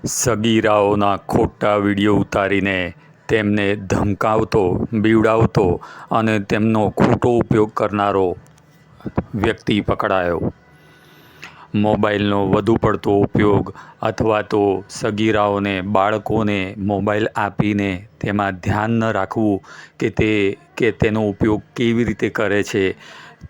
સગીરાઓના ખોટા વિડીયો ઉતારીને તેમને ધમકાવતો, બીવડાવતો અને તેમનો ખોટો ઉપયોગ કરનારો વ્યક્તિ પકડાયો. મોબાઈલનો વધુ પડતો ઉપયોગ અથવા તો સગીરાઓને, બાળકોને મોબાઈલ આપીને તેમાં ધ્યાન ન રાખવું કે તેનો ઉપયોગ કેવી રીતે કરે છે,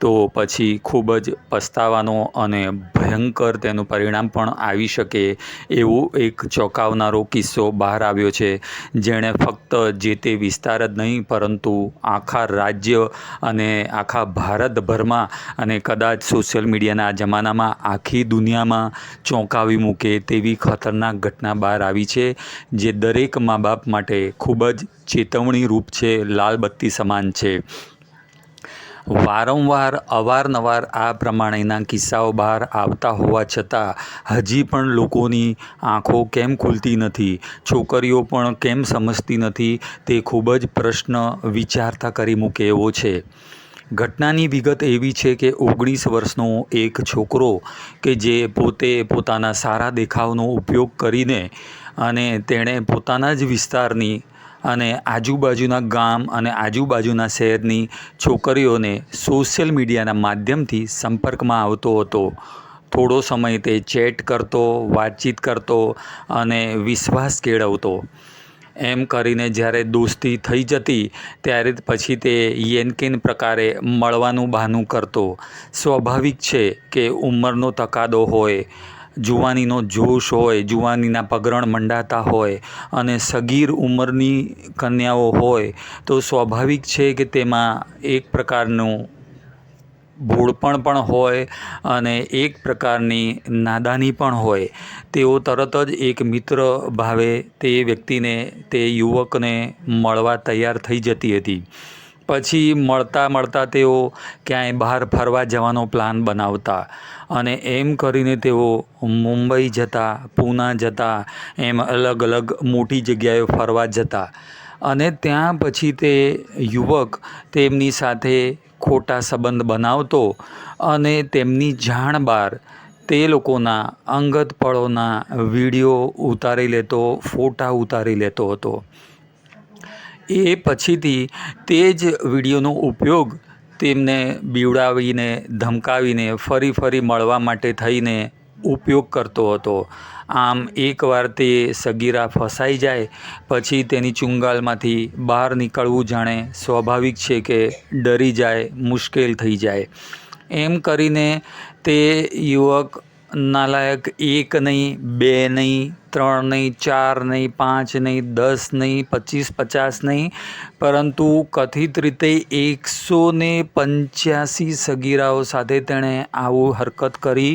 તો પછી ખૂબ જ પસ્તાવાનો અને ભયંકર તેનું પરિણામ પણ આવી શકે એવો એક ચોંકાવનારો કિસ્સો બહાર આવ્યો છે, જેણે ફક્ત જે તે વિસ્તાર જ નહીં પરંતુ આખા રાજ્ય અને આખા ભારતભરમાં અને કદાચ સોશિયલ મીડિયાના આ જમાનામાં આખી દુનિયામાં ચોંકાવી મૂકે તેવી ખતરનાક ઘટના બહાર આવી છે, જે દરેક મા બાપ માટે ખૂબ જ ચેતવણી રૂપ છે, લાલબત્તી સમાન છે. વારંવાર અવારનવાર આ પ્રમાણેના કિસ્સાઓ બહાર આવતા હોવા છતાં હજી પણ લોકોની આંખો કેમ ખુલતી નથી, છોકરીઓ પણ કેમ સમજતી નથી, તે ખૂબ જ પ્રશ્ન વિચારતા કરી મૂકે એવો છે. ઘટનાની વિગત એવી છે કે 19 વર્ષનો એક છોકરો કે જે પોતાના સારા દેખાવનો ઉપયોગ કરીને અને તેણે પોતાના જ વિસ્તારની અને આજુબાજુના ગામ અને આજુબાજુના શહેરની છોકરીઓને સોશિયલ મીડિયાના માધ્યમથી સંપર્કમાં આવતો હતો. થોડો સમય તે ચેટ કરતો, વાતચીત કરતો અને વિશ્વાસ કેળવતો. એમ કરીને જ્યારે દોસ્તી થઈ જતી ત્યારે પછી તે યેનકેન પ્રકારે મળવાનું બહાનું કરતો. સ્વાભાવિક છે કે ઉંમરનો તકાદો હોય, જુવાનીનો જોશ હોય, જુવાનીના પગરણ મંડાતા હોય અને સગીર ઉંમરની કન્યાઓ હોય તો સ્વાભાવિક છે કે તેમાં એક પ્રકારનું ભોળપણ પણ હોય અને એક પ્રકારની નાદાની પણ હોય. તેઓ તરત જ એક મિત્ર ભાવે તે વ્યક્તિને, તે યુવકને મળવા તૈયાર થઈ જતી હતી. પછી મળતા તેઓ ક્યાંય બહાર ફરવા જવાનો પ્લાન બનાવતા અને એમ કરીને તેઓ મુંબઈ જતા, પૂના જતા, એમ અલગ અલગ મોટી જગ્યાએ ફરવા જતા અને ત્યાં પછી તે યુવક તેમની સાથે ખોટા સંબંધ બનાવતો અને તેમની જાણ બહાર તે લોકોના અંગત પળોના વિડીયો ઉતારી લેતો, ફોટા ઉતારી લેતો હતો. એ પછીથી તે જ વિડીયોનો ઉપયોગ તેમને બીવડાવીને, ધમકાવીને ફરી મળવા માટે થઈને ઉપયોગ કરતો હતો. આમ એકવાર તે સગીરા ફસાઈ જાય પછી તેની ચુંગાલમાંથી બહાર નીકળવું જાણે સ્વાભાવિક છે કે ડરી જાય, મુશ્કેલ થઈ જાય. એમ કરીને તે યુવક નાલાયક 1 નહીં, 2 નહીં, 3 નહીં, 4 નહીં, 5 નહીં, 10 નહીં, 25, 50 નહીં, પરંતુ કથિત રીતે 185 સગીરાઓ સાથે તેણે આવું હરકત કરી.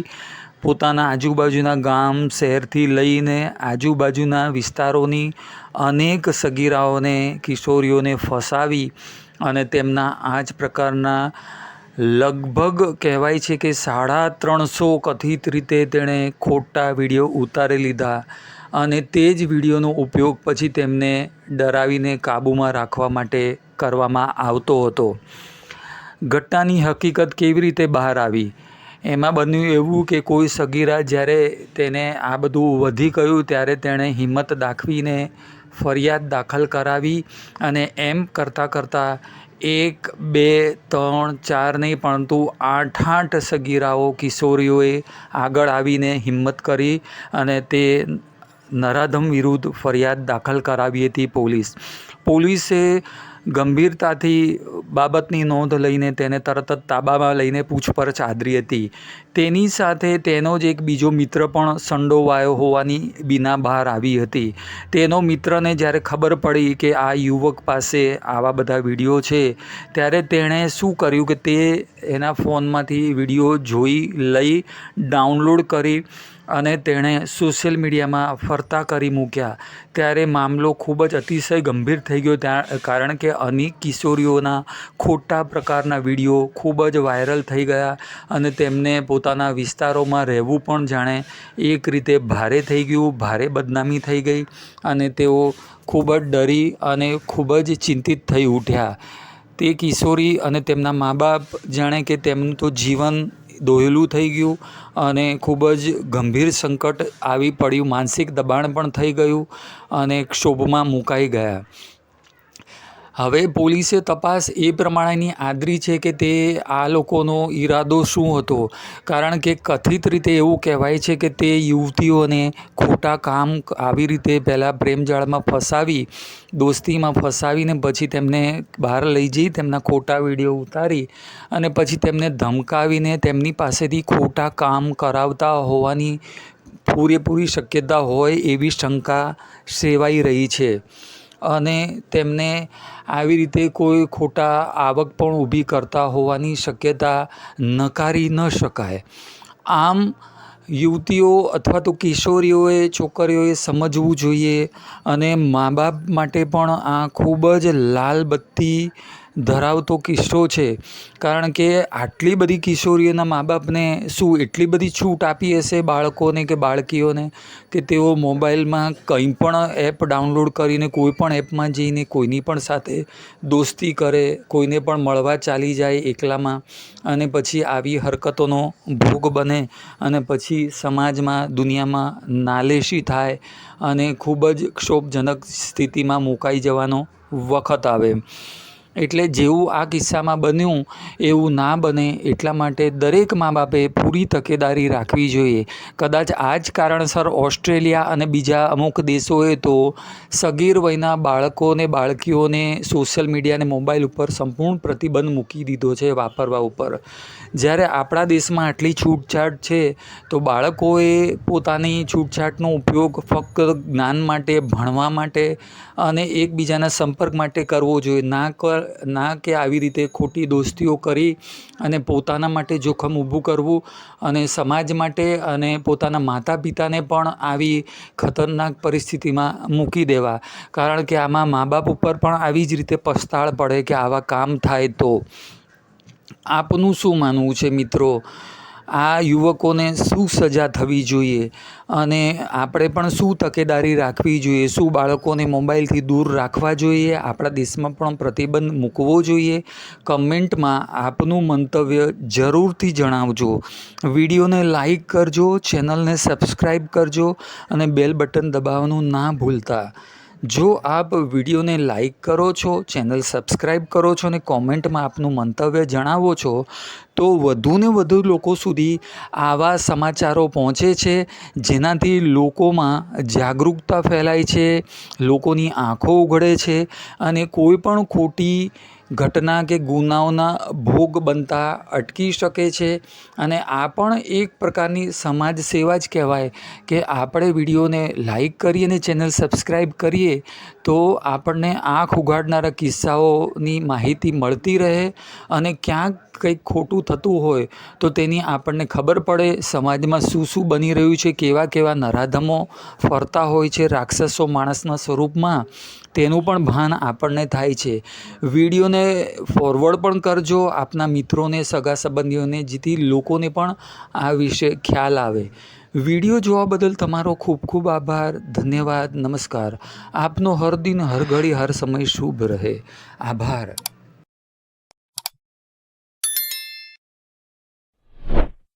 પોતાના આજુબાજુના ગામ, શહેરથી લઈને આજુબાજુના વિસ્તારોની અનેક સગીરાઓને, કિશોરીઓને ફસાવી અને તેમના આ જ પ્રકારના લગભગ કહેવાય છે કે 350 કથિત રીતે તેણે ખોટા વિડીયો ઉતારી લીધા અને તે જ વિડીયોનો ઉપયોગ પછી તેમને ડરાવીને કાબૂમાં રાખવા માટે કરવામાં આવતો હતો. ઘટનાની હકીકત કેવી રીતે બહાર આવી? એમાં બન્યું એવું કે કોઈ સગીરા જ્યારે તેને આ બધું વધી ગયું ત્યારે તેણે હિંમત દાખવીને ફરિયાદ દાખલ કરાવી અને એમ કરતાં 1, 2, 3, 4 નહીં પરંતુ 8 સગીરાઓ, કિશોરીઓએ આગળ આવીને હિંમત કરી અને તે નરાધમ વિરુદ્ધ ફરિયાદ દાખલ કરાવી હતી. પોલીસે ગંભીરતાથી બાબતની નોંધ લઈને તેને તરત જ તાબામાં લઈને પૂછપરછ આદરી હતી. તેની સાથે તેનો જ એક બીજો મિત્ર પણ સંડોવાયો હોવાની બીના બહાર આવી હતી. તેનો મિત્રને જ્યારે ખબર પડી કે આ યુવક પાસે આવા બધા વિડીયો છે ત્યારે તેણે શું કર્યું કે તે એના ફોનમાંથી વિડીયો જોઈ લઈ, ડાઉનલોડ કરી અને તેણે સોશિયલ મીડિયામાં ફરતા કરી મૂક્યા. ત્યારે મામલો ખૂબ જ અતિશય ગંભીર થઈ ગયો, કારણ કે અનેક કિશોરીઓના ખોટા પ્રકારના વિડીયો ખૂબ જ વાયરલ થઈ ગયા અને તેમને પોતાના વિસ્તારોમાં રહેવું પણ જાણે એક રીતે ભારે થઈ ગયું, ભારે બદનામી થઈ ગઈ અને તેઓ ખૂબ જ ડરી અને ખૂબ જ ચિંતિત થઈ ઉઠ્યા. તે કિશોરી અને તેમના મા બાપ જાણે કે તેમનું તો જીવન દોહેલું થઈ ગયું અને ખૂબ જ ગંભીર સંકટ આવી પડ્યું, માનસિક દબાણ પણ થઈ ગયું અને ક્ષોભમાં મુકાઈ ગયા. હવે પોલીસે તપાસ એ પ્રમાણેની આદરી છે કે તે આ લોકોનો ઈરાદો શું હતો, કારણ કે કથિત રીતે એવું કહેવાય છે કે તે યુવતીઓને ખોટા કામ આવી રીતે પહેલાં પ્રેમજાળમાં ફસાવી, દોસ્તીમાં ફસાવીને પછી તેમને બહાર લઈ જઈ તેમના ખોટા વિડીયો ઉતારી અને પછી તેમને ધમકાવીને તેમની પાસેથી ખોટા કામ કરાવતા હોવાની પૂરેપૂરી શક્યતા હોય એવી શંકા સેવાઈ રહી છે. અને તેમને આવી રીતે કોઈ ખોટા આવક પણ ઊભી કરતા હોવાની શક્યતા નકારી ન શકાય. આમ યુવતીઓ અથવા તો કિશોરીઓએ, છોકરીઓએ સમજવું જોઈએ અને મા બાપ માટે પણ આ ખૂબ જ લાલ બત્તી ધરાવતો કિસ્સો છે, કારણ કે આટલી બધી કિશોરીઓના મા બાપને શું એટલી બધી છૂટ આપી હશે બાળકોને કે બાળકીઓને કે તેઓ મોબાઈલમાં કંઈ પણ એપ ડાઉનલોડ કરીને કોઈ પણ એપમાં જઈને કોઈની પણ સાથે દોસ્તી કરે, કોઈને પણ મળવા ચાલી જાય એકલામાં અને પછી આવી હરકતોનો ભોગ બને અને પછી સમાજમાં, દુનિયામાં નાલેશી થાય અને ખૂબ જ ક્ષોભજનક સ્થિતિમાં મુકાઈ જવાનો વખત આવે. એટલે જેવું આ કિસ્સામાં બન્યું એવું ના બને એટલા માટે દરેક મા બાપે પૂરી તકેદારી રાખવી જોઈએ. કદાચ આ જ કારણસર ઓસ્ટ્રેલિયા અને બીજા અમુક દેશોએ તો સગીર વયના બાળકોને, બાળકીઓને સોશિયલ મીડિયા અને મોબાઈલ ઉપર સંપૂર્ણ પ્રતિબંધ મૂકી દીધો છે વાપરવા ઉપર. જ્યારે આપણા દેશમાં આટલી છૂટછાટ છે તો બાળકોએ પોતાની છૂટછાટનો ઉપયોગ ફક્ત જ્ઞાન માટે, ભણવા માટે અને એકબીજાના સંપર્ક માટે કરવો જોઈએ, ના કે આવી રીતે ખોટી દોસ્તીઓ કરી અને પોતાના માટે જોખમ ઊભું કરવું અને સમાજ માટે અને પોતાના માતા પિતાને પણ આવી ખતરનાક પરિસ્થિતિમાં મૂકી દેવા. કારણ કે આમાં મા બાપ ઉપર પણ આવી જ રીતે પસ્તાળ પડે કે આવા કામ થાય તો. આપનું શું માનવું છે મિત્રો? આ યુવકોને શું સજા થવી જોઈએ અને આપણે પણ શું તકેદારી રાખવી જોઈએ? શું બાળકોને મોબાઈલથી દૂર રાખવા જોઈએ? આપણા દેશમાં પણ પ્રતિબંધ મૂકવો જોઈએ? કમેન્ટમાં આપનું મંતવ્ય જરૂરથી જણાવજો. વિડીયોને લાઈક કરજો, ચેનલને સબસ્ક્રાઈબ કરજો અને બેલ બટન દબાવવાનું ના ભૂલતા. જો આપ વિડીયોને લાઈક કરો છો, ચેનલ સબસ્ક્રાઈબ કરો છો અને કોમેન્ટમાં આપનું મંતવ્ય જણાવો છો તો વધુને વધુ લોકો સુધી આવા સમાચારો પહોંચે છે, જેનાથી લોકોમાં જાગૃતતા ફેલાય છે, લોકોની આંખો ઉઘડે છે અને કોઈ પણ ખોટી ઘટના કે ગુનાઓના ભોગ બનતા અટકી શકે છે. અને આ પણ એક પ્રકારની સમાજ સેવા જ કહેવાય કે આપણે વિડીયોને લાઈક કરીએ અને ચેનલ સબસ્ક્રાઈબ કરીએ તો આપણને આંખ ઉઘાડનારા કિસ્સાઓની માહિતી મળતી રહે અને ક્યાંક કંઈક ખોટું થતું હોય તો તેની આપણને ખબર પડે. સમાજમાં શું શું બની રહ્યું છે, કેવા કેવા નરાધમો ફરતા હોય છે રાક્ષસો માણસના સ્વરૂપમાં, તેનું પણ ભાન આપણને થાય છે. વિડીયોને ફોરવર્ડ પણ કરજો આપના મિત્રોને, સગા સંબંધીઓને, જેથી લોકોને પણ આ વિશે ખ્યાલ આવે. વિડીયો જોવા બદલ તમારો ખૂબ ખૂબ આભાર. ધન્યવાદ. નમસ્કાર. આપનો હર દિન, હર ઘડી, હર સમય શુભ રહે. આભાર.